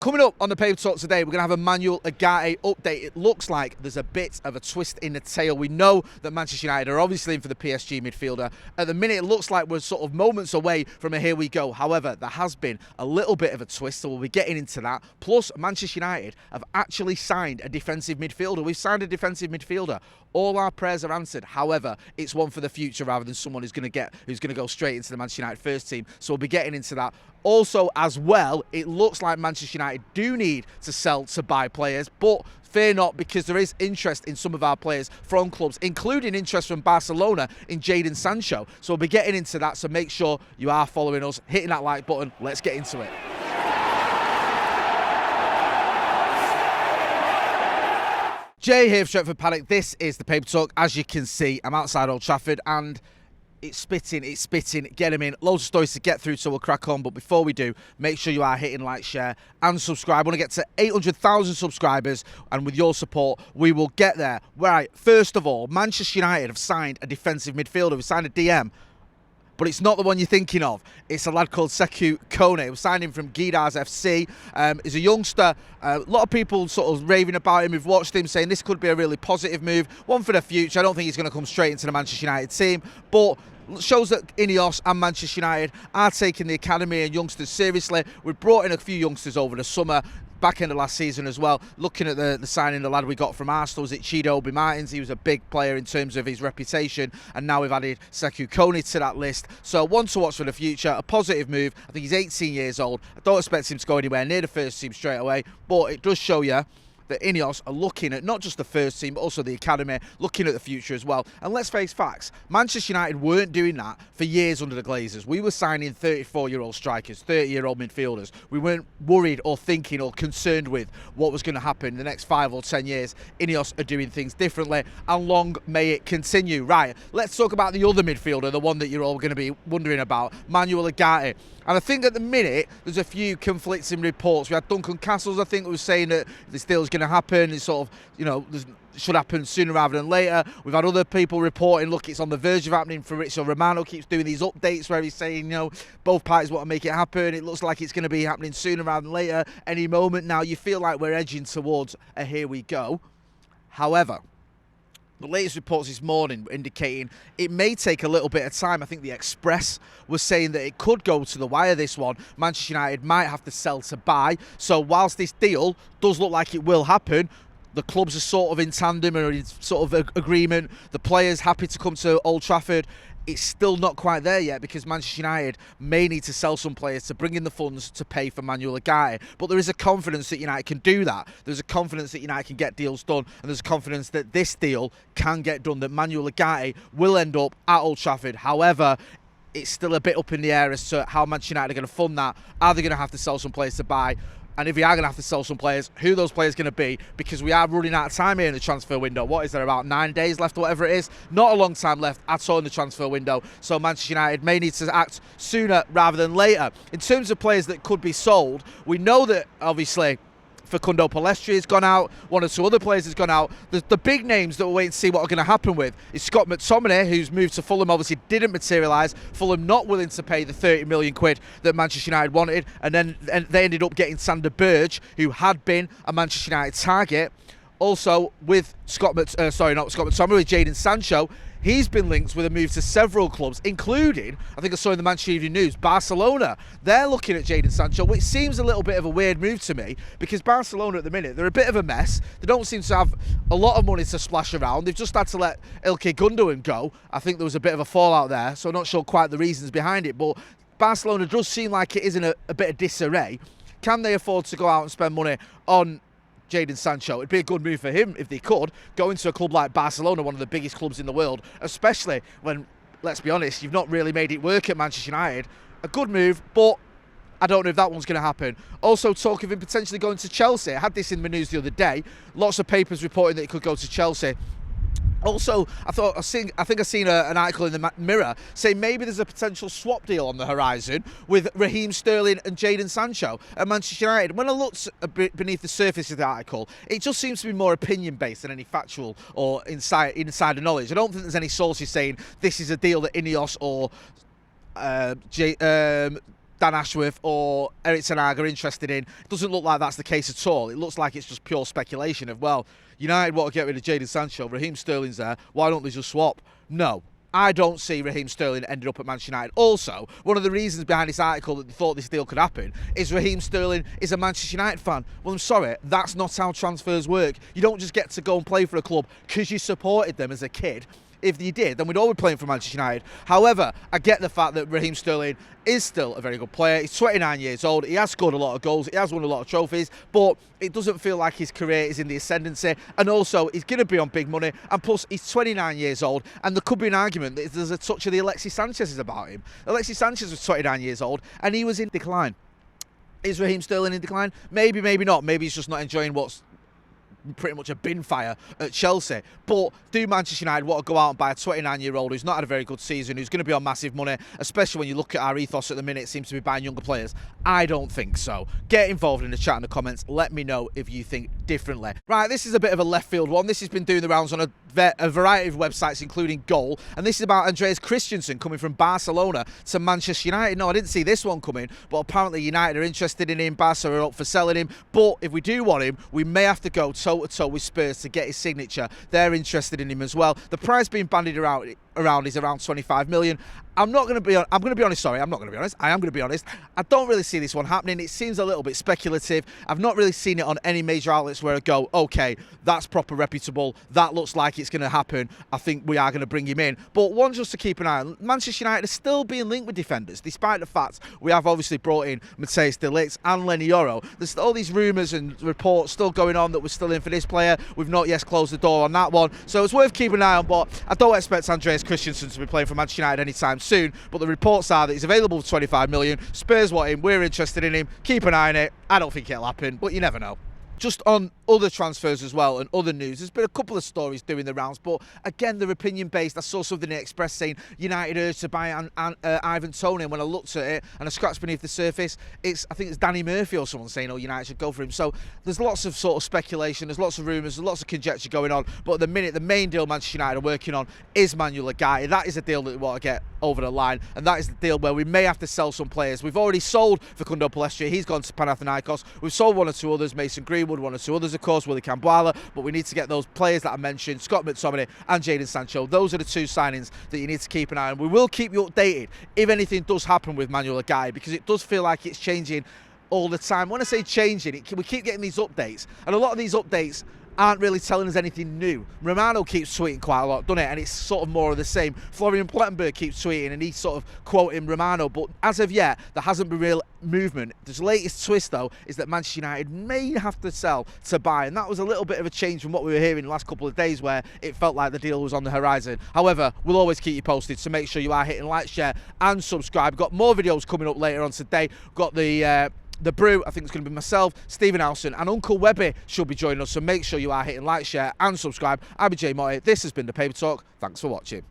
Coming up on the Paper Talk today, we're going to have a Manuel Ugarte update. It looks like there's a bit of a twist in the tail. We know that Manchester United are obviously in for the PSG midfielder. At the minute, it looks like we're sort of moments away from a here we go. However, there has been a little bit of a twist, so we'll be getting into that. Plus, Manchester United have actually signed a defensive midfielder. We've signed a defensive midfielder. All our prayers are answered. However, it's one for the future rather than someone who's going to go straight into the Manchester United first team. So we'll be getting into that. Also, as well, it looks like Manchester United do need to sell to buy players, but fear not, because there is interest in some of our players from clubs, including interest from Barcelona in Jadon Sancho. So we'll be getting into that, so make sure you are following us, hitting that like button. Let's get into it. Jay here for Stretford Paddock. This is the Paper Talk. As you can see, I'm outside Old Trafford and it's spitting, get them in. Loads of stories to get through, so we'll crack on. But before we do, make sure you are hitting like, share and subscribe. I want to get to 800,000 subscribers, and with your support, we will get there. Right, first of all, Manchester United have signed a defensive midfielder. We signed a DM, but it's not the one you're thinking of. It's a lad called Sancho. We signed him from Guidars FC. He's a youngster. A lot of people sort of raving about him. We've watched him saying this could be a really positive move, one for the future. I don't think he's going to come straight into the Manchester United team, but shows that Ineos and Manchester United are taking the academy and youngsters seriously. We've brought in a few youngsters over the summer, back end of last season as well. Looking at the signing, the lad we got from Arsenal, was it Chido Martins? He was a big player in terms of his reputation, and now we've added Sancho Kone to that list. So one to watch for the future, a positive move. I think he's 18 years old. I don't expect him to go anywhere near the first team straight away, but it does show you that Ineos are looking at not just the first team, but also the academy, looking at the future as well. And let's face facts, Manchester United weren't doing that for years under the Glazers. We were signing 34-year-old strikers, 30-year-old midfielders. We weren't worried or thinking or concerned with what was going to happen in the next 5 or 10 years. Ineos are doing things differently, and long may it continue. Right, let's talk about the other midfielder, the one that you're all going to be wondering about, Manuel Ugarte. And I think at the minute, there's a few conflicting reports. We had Duncan Castles, I think, who was saying that this deal is going to happen. It's sort of, it should happen sooner rather than later. We've had other people reporting, look, it's on the verge of happening. Fabrizio Romano keeps doing these updates where he's saying, both parties want to make it happen. It looks like it's going to be happening sooner rather than later. Any moment now, you feel like we're edging towards a here we go. However, the latest reports this morning indicating it may take a little bit of time. I think the Express was saying that it could go to the wire, this one. Manchester United might have to sell to buy. So whilst this deal does look like it will happen, the clubs are sort of in tandem or in sort of agreement. The players happy to come to Old Trafford. It's still not quite there yet, because Manchester United may need to sell some players to bring in the funds to pay for Manuel Ugarte. But there is a confidence that United can do that. There's a confidence that United can get deals done, and there's a confidence that this deal can get done, that Manuel Ugarte will end up at Old Trafford. However, it's still a bit up in the air as to how Manchester United are going to fund that. Are they going to have to sell some players to buy? And if we are going to have to sell some players, who those players going to be? Because we are running out of time here in the transfer window. What is there, about 9 days left or whatever it is? Not a long time left at all in the transfer window. So Manchester United may need to act sooner rather than later. In terms of players that could be sold, we know that obviously Facundo Palestri has gone out. One or two other players has gone out. The big names that we're waiting to see what are going to happen with is Scott McTominay, who's moved to Fulham, obviously didn't materialise. Fulham not willing to pay the 30 million quid that Manchester United wanted, and then they ended up getting Sander Berge, who had been a Manchester United target. Also with with Jadon Sancho, he's been linked with a move to several clubs, including, I think I saw in the Manchester Evening News, Barcelona. They're looking at Jadon Sancho, which seems a little bit of a weird move to me, because Barcelona at the minute, they're a bit of a mess. They don't seem to have a lot of money to splash around. They've just had to let Ilkay Gundogan go. I think there was a bit of a fallout there, so I'm not sure quite the reasons behind it, but Barcelona does seem like it is in a bit of disarray. Can they afford to go out and spend money on Jadon Sancho? It'd be a good move for him if they could go into a club like Barcelona, one of the biggest clubs in the world, especially when, let's be honest, you've not really made it work at Manchester United. A good move, but I don't know if that one's going to happen. Also, talk of him potentially going to Chelsea. I had this in the news the other day. Lots of papers reporting that he could go to Chelsea. Also, I think I seen an article in the Mirror saying maybe there's a potential swap deal on the horizon with Raheem Sterling and Jadon Sancho at Manchester United. When I looked a bit beneath the surface of the article, it just seems to be more opinion-based than any factual or insider knowledge. I don't think there's any sources saying this is a deal that Ineos or Dan Ashworth or Erik ten Hag are interested in. It doesn't look like that's the case at all. It looks like it's just pure speculation of, well, United want to get rid of Jadon Sancho, Raheem Sterling's there, why don't they just swap? No. I don't see Raheem Sterling ending up at Manchester United. Also, one of the reasons behind this article that they thought this deal could happen is Raheem Sterling is a Manchester United fan. Well, I'm sorry, that's not how transfers work. You don't just get to go and play for a club because you supported them as a kid. If you did, then we'd all be playing for Manchester United. However, I get the fact that Raheem Sterling is still a very good player. He's 29 years old. He has scored a lot of goals. He has won a lot of trophies, but it doesn't feel like his career is in the ascendancy. And also, he's going to be on big money. And plus, he's 29 years old. And there could be an argument that there's a touch of the Alexis Sanchez about him. Alexis Sanchez was 29 years old, and he was in decline. Is Raheem Sterling in decline? Maybe, maybe not. Maybe he's just not enjoying what's pretty much a bin fire at Chelsea. But do Manchester United want to go out and buy a 29-year-old who's not had a very good season, who's going to be on massive money, especially when you look at our ethos at the minute, it seems to be buying younger players? I don't think so. Get involved in the chat in the comments. Let me know if you think differently. Right, this is a bit of a left field one. This has been doing the rounds on a variety of websites, including Goal, and this is about Andreas Christensen coming from Barcelona to Manchester United. No, I didn't see this one coming, but apparently United are interested in him. Barca are up for selling him, but if we do want him, we may have to go toe-to-toe with Spurs to get his signature. They're interested in him as well. The price being bandied around is around 25 million. I'm going to be honest. I am going to be honest. I don't really see this one happening. It seems a little bit speculative. I've not really seen it on any major outlets where I go, okay, that's proper reputable. That looks like it's going to happen. I think we are going to bring him in. But one just to keep an eye on, Manchester United are still being linked with defenders, despite the fact we have obviously brought in Matthijs de Ligt and Lenny Yoro. There's all these rumours and reports still going on that we're still in for this player. We've not yet closed the door on that one. So it's worth keeping an eye on, but I don't expect Andreas Christensen to be playing for Manchester United anytime soon. But the reports are that he's available for 25 million. Spurs want him. We're interested in him. Keep an eye on it. I don't think it'll happen, but you never know. Just on other transfers as well and other news, there's been a couple of stories doing the rounds, but again, they're opinion based. I saw something in the Express saying United urged to buy Ivan Toney, and when I looked at it and I scratched beneath the surface, I think it's Danny Murphy or someone saying, oh, United should go for him. So there's lots of sort of speculation, there's lots of rumours, there's lots of conjecture going on, but at the minute, the main deal Manchester United are working on is Manuel Ugarte. That is a deal that we want to get over the line, and that is the deal where we may have to sell some players. We've already sold Facundo Palestra. He's gone to Panathinaikos. We've sold one or two others, Mason Greenwood, one or two others, of course, Willy Cambuala, but we need to get those players that I mentioned, Scott McTominay and Jadon Sancho. Those are the two signings that you need to keep an eye on. We will keep you updated if anything does happen with Manuel Ugarte, because it does feel like it's changing all the time. When I say changing, we keep getting these updates, and a lot of these updates aren't really telling us anything new. Romano keeps tweeting quite a lot, doesn't it? And it's sort of more of the same. Florian Plettenberg keeps tweeting and he's sort of quoting Romano, but as of yet, there hasn't been real movement. The latest twist, though, is that Manchester United may have to sell to buy, and that was a little bit of a change from what we were hearing the last couple of days where it felt like the deal was on the horizon. However, we'll always keep you posted, so make sure you are hitting like, share and subscribe. We've got more videos coming up later on today. We've got the Brew, I think it's going to be myself, Stephen Howson, and Uncle Webby should be joining us, so make sure you are hitting like, share and subscribe. I'll be Jay Motty. This has been The Paper Talk. Thanks for watching.